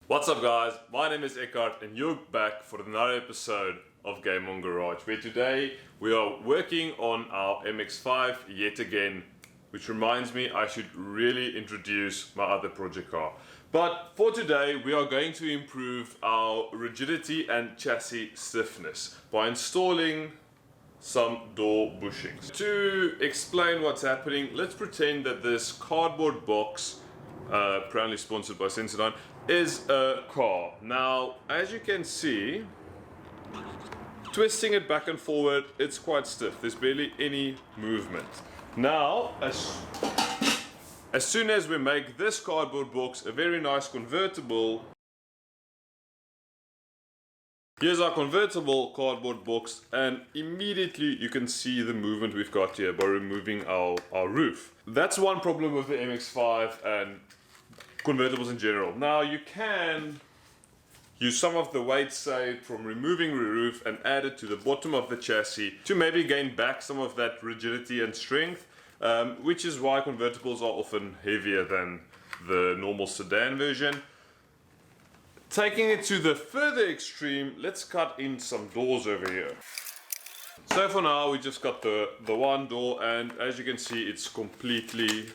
What's up guys, my name is Eckhart and you're back for another episode of Game On Garage, where today we are working on our Mx5 yet again, which reminds me I should really introduce my other project car. But for today we are going to improve our rigidity and chassis stiffness by installing some door bushings. To explain what's happening, let's pretend that this cardboard box, proudly sponsored by Sensodyne, is a car. Now, as you can see, twisting it back and forward, it's quite stiff. There's barely any movement. Now, as soon as we make this cardboard box a very nice convertible, here's our convertible cardboard box, and immediately you can see the movement we've got here by removing our roof. That's one problem with the Mx5 and convertibles in general. Now you can use some of the weight saved from removing the roof and add it to the bottom of the chassis to maybe gain back some of that rigidity and strength, which is why convertibles are often heavier than the normal sedan version. Taking it to the further extreme, let's cut in some doors over here. So for now we just got the one door, and as you can see it's completely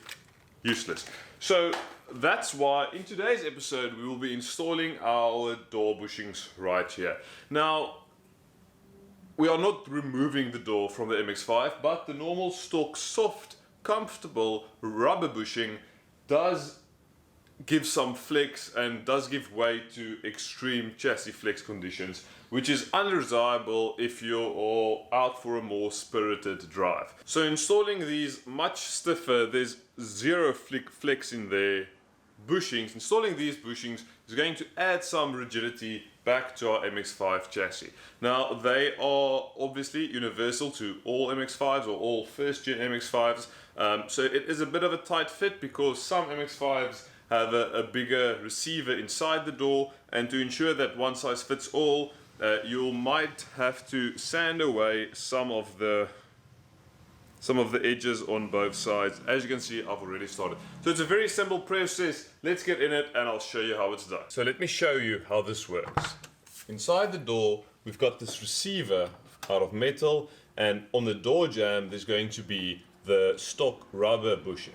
useless. So that's why in today's episode we will be installing our door bushings right here. Now, we are not removing the door from the Mx5, but the normal stock soft, comfortable rubber bushing does give some flex and does give way to extreme chassis flex conditions, which is undesirable if you're out for a more spirited drive. So installing these much stiffer, there's zero flex in their bushings. Installing these bushings is going to add some rigidity back to our Mx5 chassis. Now, they are obviously universal to all Mx5s or all first gen Mx5s, so it is a bit of a tight fit because some Mx5s have a bigger receiver inside the door, and to ensure that one size fits all, you might have to sand away some of the edges on both sides. As you can see, I've already started. So it's a very simple process. Let's get in it and I'll show you how it's done. So let me show you how this works. Inside the door, we've got this receiver out of metal, and on the door jamb, there's going to be the stock rubber bushing.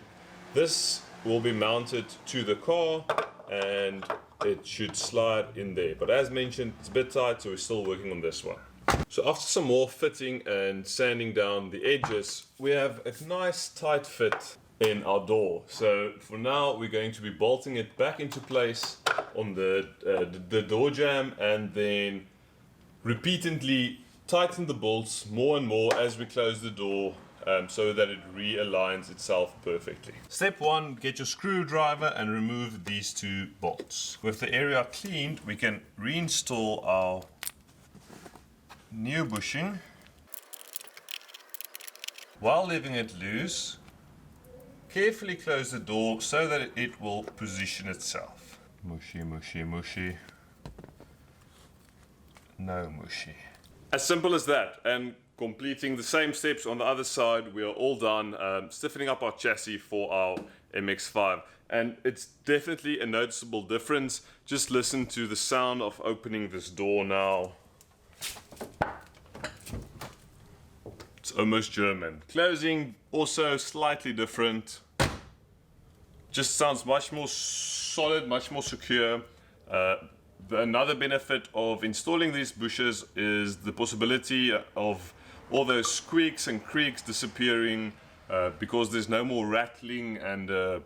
This will be mounted to the car and it should slide in there. But as mentioned, it's a bit tight, so we're still working on this one. So after some more fitting and sanding down the edges, we have a nice tight fit in our door. So for now, we're going to be bolting it back into place on the door jamb, and then repeatedly tighten the bolts more and more as we close the door, so that it realigns itself perfectly. Step 1, get your screwdriver and remove these two bolts. With the area cleaned, we can reinstall our new bushing while leaving it loose. Carefully close the door so that it will position itself. Mushy, mushy, mushy. No mushy. As simple as that, and completing the same steps on the other side, we are all done stiffening up our chassis for our Mx5, and it's definitely a noticeable difference. Just listen to the sound of opening this door now. It's almost German. Closing also slightly different. Just sounds much more solid, much more secure. Another benefit of installing these bushes is the possibility of all those squeaks and creaks disappearing, because there's no more rattling and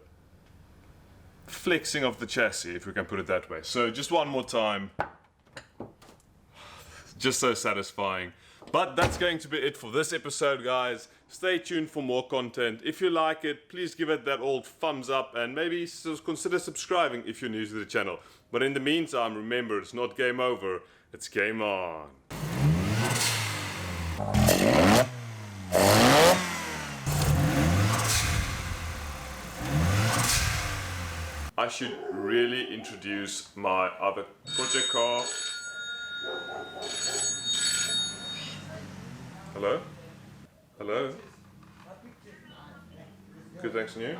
flexing of the chassis, if we can put it that way. So just one more time. Just so satisfying. But that's going to be it for this episode, guys. Stay tuned for more content. If you like it, please give it that old thumbs up, and maybe consider subscribing if you're new to the channel. But in the meantime, remember, it's not game over, it's game on. I should really introduce my other project car. Hello? Hello? Good, thanks, and you?